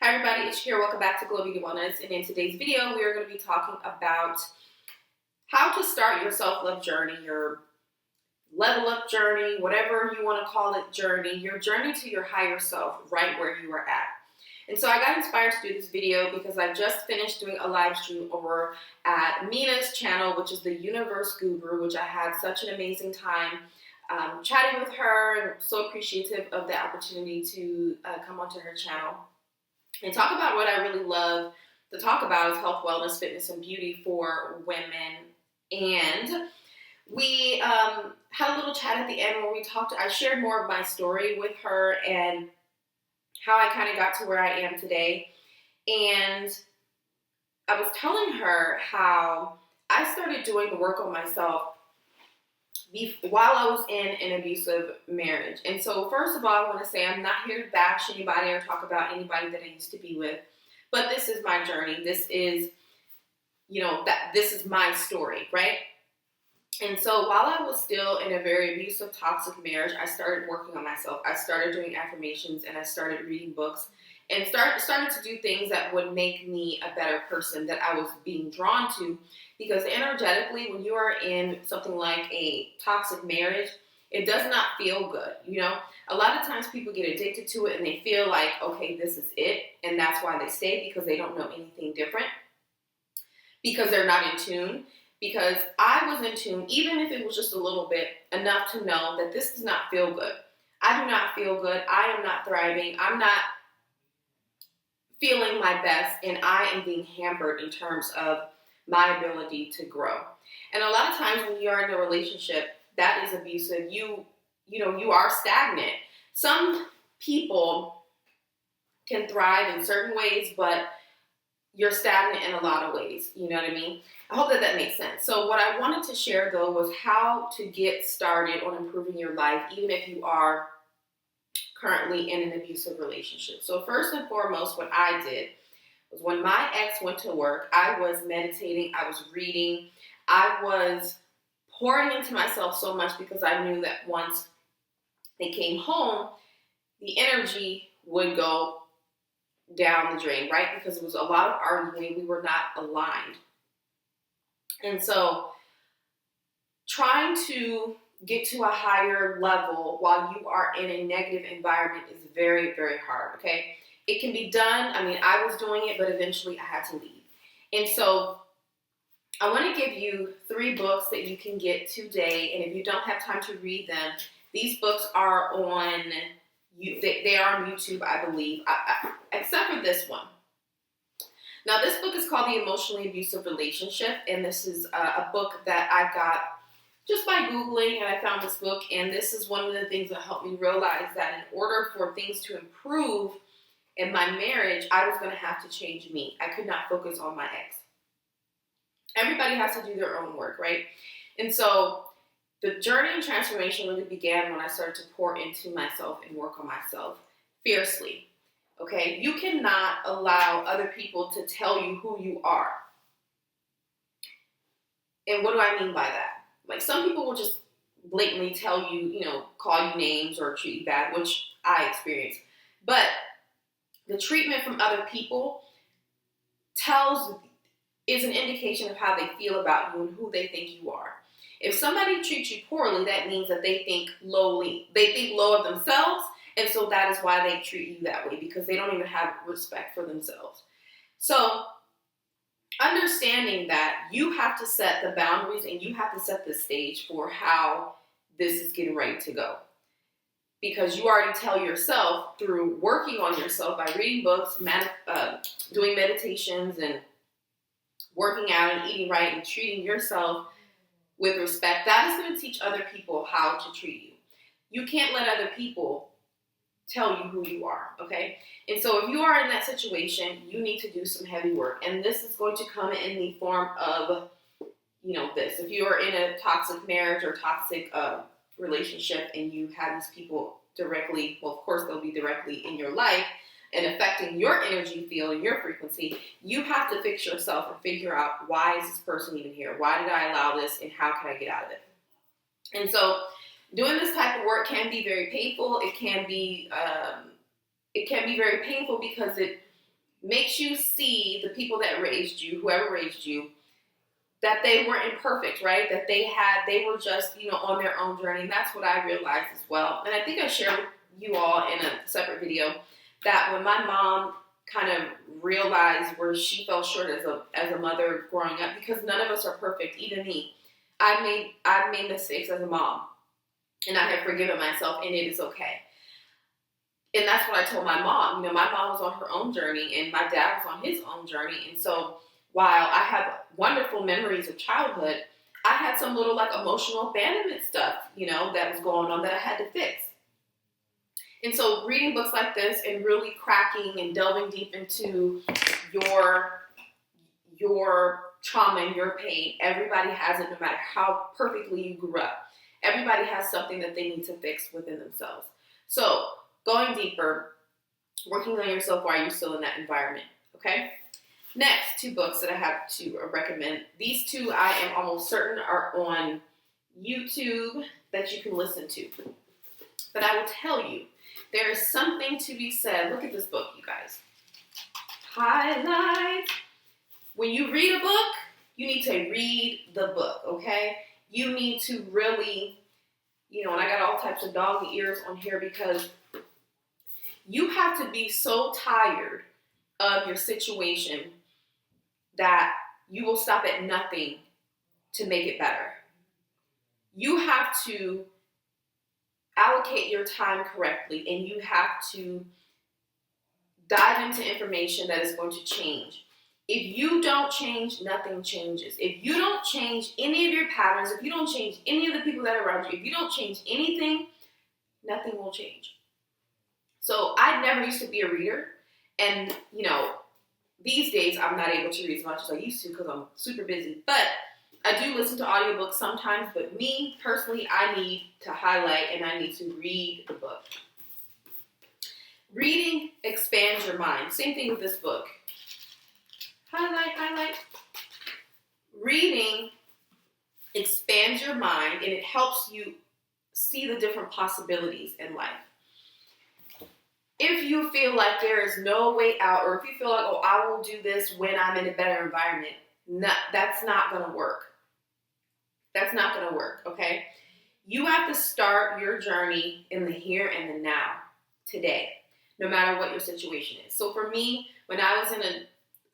Hi everybody, it's Shakira. Welcome back to Glow Beauty Wellness, and in today's video we are going to be talking about how to start your self-love journey, your level up journey, whatever you want to call it journey, your journey to your higher self, right where you are at. And so I got inspired to do this video because I just finished doing a live stream over at Mina's channel, which is the Universe Guru, which I had such an amazing time chatting with her, and so appreciative of the opportunity to come onto her channel and talk about what I really love to talk about is health, wellness, fitness, and beauty for women. And we had a little chat at the end where I shared more of my story with her and how I kind of got to where I am today. And I was telling her how I started doing the work on myself while I was in an abusive marriage. And so first of all, I want to say I'm not here to bash anybody or talk about anybody that I used to be with, but this is my journey. This is, this is my story, right? And so while I was still in a very abusive, toxic marriage, I started working on myself. I started doing affirmations and I started reading books and started to do things that would make me a better person that I was being drawn to. Because energetically, when you are in something like a toxic marriage, it does not feel good. A lot of times people get addicted to it and they feel like, okay, this is it. And that's why they stay, because they don't know anything different, because they're not in tune. Because I was in tune, even if it was just a little bit, enough to know that this does not feel good. I do not feel good. I am not thriving. I'm not feeling my best, and I am being hampered in terms of my ability to grow. And a lot of times when you are in a relationship that is abusive, you are stagnant. Some people can thrive in certain ways, but you're stagnant in a lot of ways. You know what I mean? I hope that makes sense. So what I wanted to share though was how to get started on improving your life, even if you are currently in an abusive relationship. So first and foremost, what I did was when my ex went to work, I was meditating, I was reading, I was pouring into myself so much because I knew that once they came home, the energy would go down the drain, right? Because it was a lot of arguing, we were not aligned. And so trying to get to a higher level while you are in a negative environment is very, very hard, okay? It can be done. I mean, I was doing it, but eventually I had to leave. And so I want to give you 3 books that you can get today. And if you don't have time to read them, these books are on they are on YouTube, I believe, except for this one. Now, this book is called The Emotionally Abusive Relationship, and this is a book that I got just by Googling, and I found this book, and this is one of the things that helped me realize that in order for things to improve in my marriage, I was going to have to change me. I could not focus on my ex. Everybody has to do their own work, right? And so the journey and transformation really began when I started to pour into myself and work on myself fiercely. Okay, you cannot allow other people to tell you who you are. And what do I mean by that? Like, some people will just blatantly tell you, call you names or treat you bad, which I experienced. But the treatment from other people is an indication of how they feel about you and who they think you are. If somebody treats you poorly, that means that they think low of themselves. And so that is why they treat you that way, because they don't even have respect for themselves. So understanding that you have to set the boundaries and you have to set the stage for how this is getting ready to go. Because you already tell yourself through working on yourself by reading books, doing meditations, and working out and eating right and treating yourself with respect, that is going to teach other people how to treat you. You can't let other people tell you who you are, okay? And so if you are in that situation, you need to do some heavy work. And this is going to come in the form of, this. If you are in a toxic marriage or toxic relationship and you have these people directly, well, of course, they'll be directly in your life and affecting your energy field and your frequency, you have to fix yourself and figure out, why is this person even here? Why did I allow this, and how can I get out of it? And so doing this type of work can be very painful. It can be very painful because it makes you see the people that raised you, whoever raised you, that they weren't imperfect, right? That they were just, on their own journey. And that's what I realized as well. And I think I shared with you all in a separate video that when my mom kind of realized where she fell short as a mother growing up, because none of us are perfect, even me. I made mistakes as a mom, and I have forgiven myself, and it is okay. And that's what I told my mom. My mom was on her own journey, and my dad was on his own journey. And so while I have wonderful memories of childhood, I had some little emotional abandonment stuff, that was going on that I had to fix. And so reading books like this and really cracking and delving deep into your trauma and your pain, everybody has it, no matter how perfectly you grew up. Everybody has something that they need to fix within themselves. So going deeper, working on yourself while you're still in that environment, okay? Next, 2 books that I have to recommend. These 2, I am almost certain, are on YouTube that you can listen to. But I will tell you, there is something to be said. Look at this book, you guys. Highlight. When you read a book, you need to read the book, okay? You need to really, and I got all types of dog ears on here because you have to be so tired of your situation that you will stop at nothing to make it better. You have to allocate your time correctly, and you have to dive into information that is going to change. If you don't change, nothing changes. If you don't change any of your patterns, if you don't change any of the people that are around you, if you don't change anything, nothing will change. So I never used to be a reader, and these days I'm not able to read as much as I used to because I'm super busy. But I do listen to audiobooks sometimes, but me, personally, I need to highlight and I need to read the book. Reading expands your mind. Same thing with this book. Highlight. Reading expands your mind and it helps you see the different possibilities in life. If you feel like there is no way out, or if you feel like, I will do this when I'm in a better environment, that's not going to work. That's not going to work, okay? You have to start your journey in the here and the now, today, no matter what your situation is. So for me, when I was in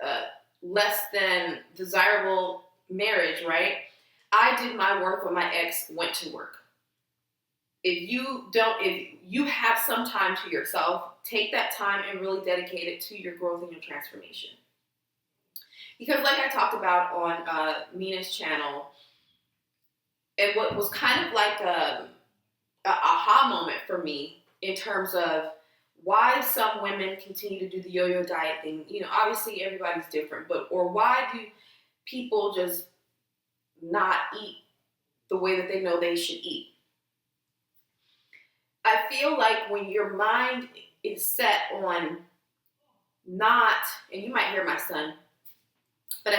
a less than desirable marriage, right, I did my work when my ex went to work. If you have some time to yourself, take that time and really dedicate it to your growth and your transformation. Because like I talked about on Mina's channel, and what was kind of like a aha moment for me in terms of why some women continue to do the yo-yo diet thing. Obviously everybody's different, or why do people just not eat the way that they know they should eat? I feel like when your mind is set on not, and you might hear my son, but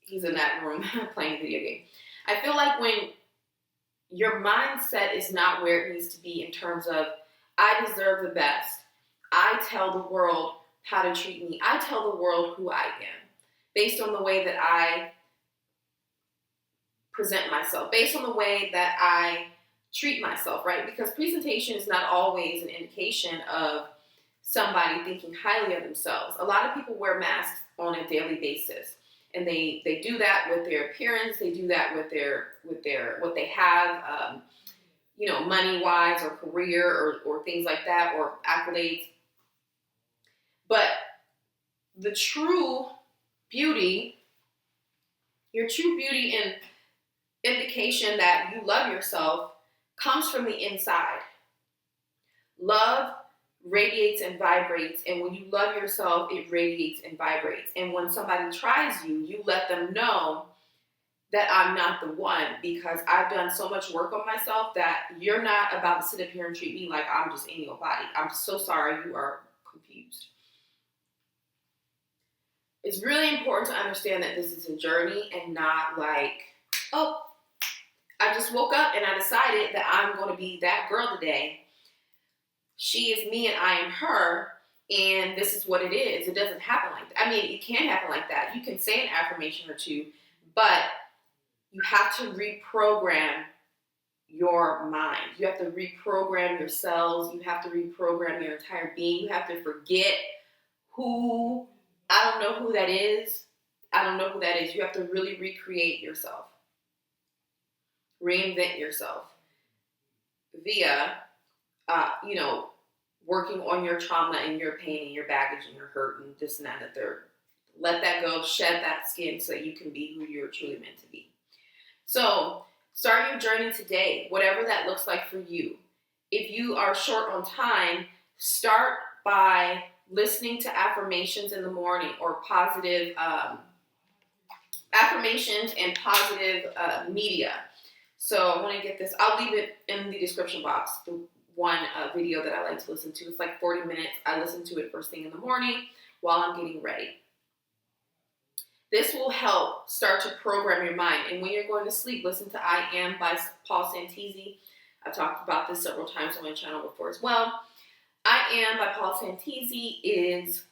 he's in that room playing a video game. I feel like when your mindset is not where it needs to be in terms of, I deserve the best. I tell the world how to treat me. I tell the world who I am based on the way that I present myself, based on the way that I treat myself, right? Because presentation is not always an indication of somebody thinking highly of themselves. A lot of people wear masks on a daily basis. And they do that with their appearance. They do that with their what they have, money-wise or career or things like that, or accolades. But the true beauty, your true beauty and indication that you love yourself comes from the inside. Love radiates and vibrates, and when you love yourself, it radiates and vibrates. And when somebody tries you, you let them know that I'm not the one, because I've done so much work on myself that you're not about to sit up here and treat me like I'm just anybody. I'm so sorry, you are confused. It's really important to understand that this is a journey and not like, I just woke up and I decided that I'm going to be that girl today. She is me and I am her, and this is what it is. It doesn't happen like that. I mean, it can happen like that. You can say an affirmation or two, but you have to reprogram your mind. You have to reprogram your cells. You have to reprogram your entire being. You have to forget who, I don't know who that is. I don't know who that is. You have to really recreate yourself. Reinvent yourself via, working on your trauma and your pain and your baggage and your hurt and this and that and the third. Let that go, shed that skin so that you can be who you're truly meant to be. So start your journey today, whatever that looks like for you. If you are short on time, start by listening to affirmations in the morning or positive affirmations and positive media. So I want to get this. I'll leave it in the description box. The one video that I like to listen to. It's like 40 minutes. I listen to it first thing in the morning while I'm getting ready. This will help start to program your mind. And when you're going to sleep, listen to I Am by Paul Santisi. I've talked about this several times on my channel before as well. I Am by Paul Santisi is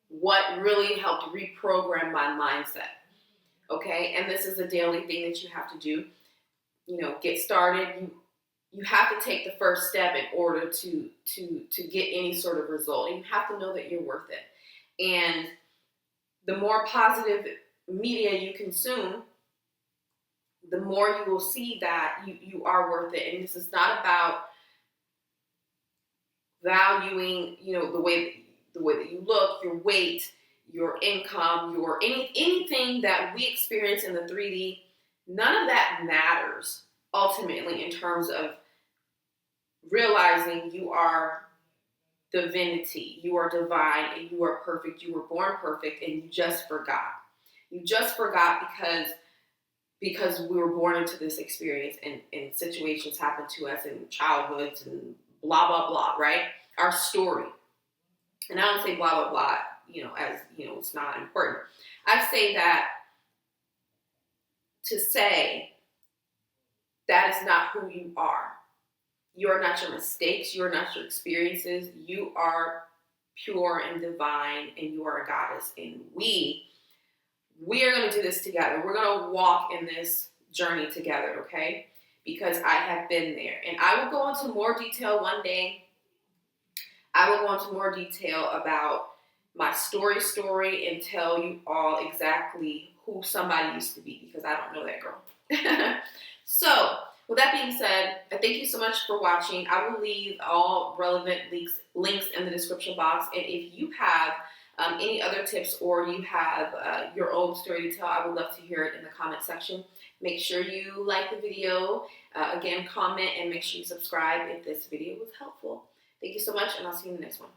what really helped reprogram my mindset. Okay? And this is a daily thing that you have to do. Get started. You have to take the first step in order to get any sort of result. And you have to know that you're worth it. And the more positive media you consume, the more you will see that you are worth it. And this is not about valuing, the way that you look, your weight, your income, your anything that we experience in the 3D. None of that matters ultimately in terms of realizing you are divinity, you are divine, and you are perfect. You were born perfect, and you just forgot. You just forgot because we were born into this experience, and situations happen to us in childhoods and blah blah blah. Right? Our story, and I don't say blah blah blah. As it's not important. I say that to say that is not who you are. You are not your mistakes. You are not your experiences. You are pure and divine, and you are a goddess. And we are going to do this together. We're going to walk in this journey together, okay? Because I have been there. And I will go into more detail one day. I will go into more detail about my story and tell you all exactly who somebody used to be, because I don't know that girl. So, with that being said, I thank you so much for watching. I will leave all relevant links in the description box. And if you have any other tips or you have your own story to tell, I would love to hear it in the comment section. Make sure you like the video. Again, comment and make sure you subscribe if this video was helpful. Thank you so much, and I'll see you in the next one.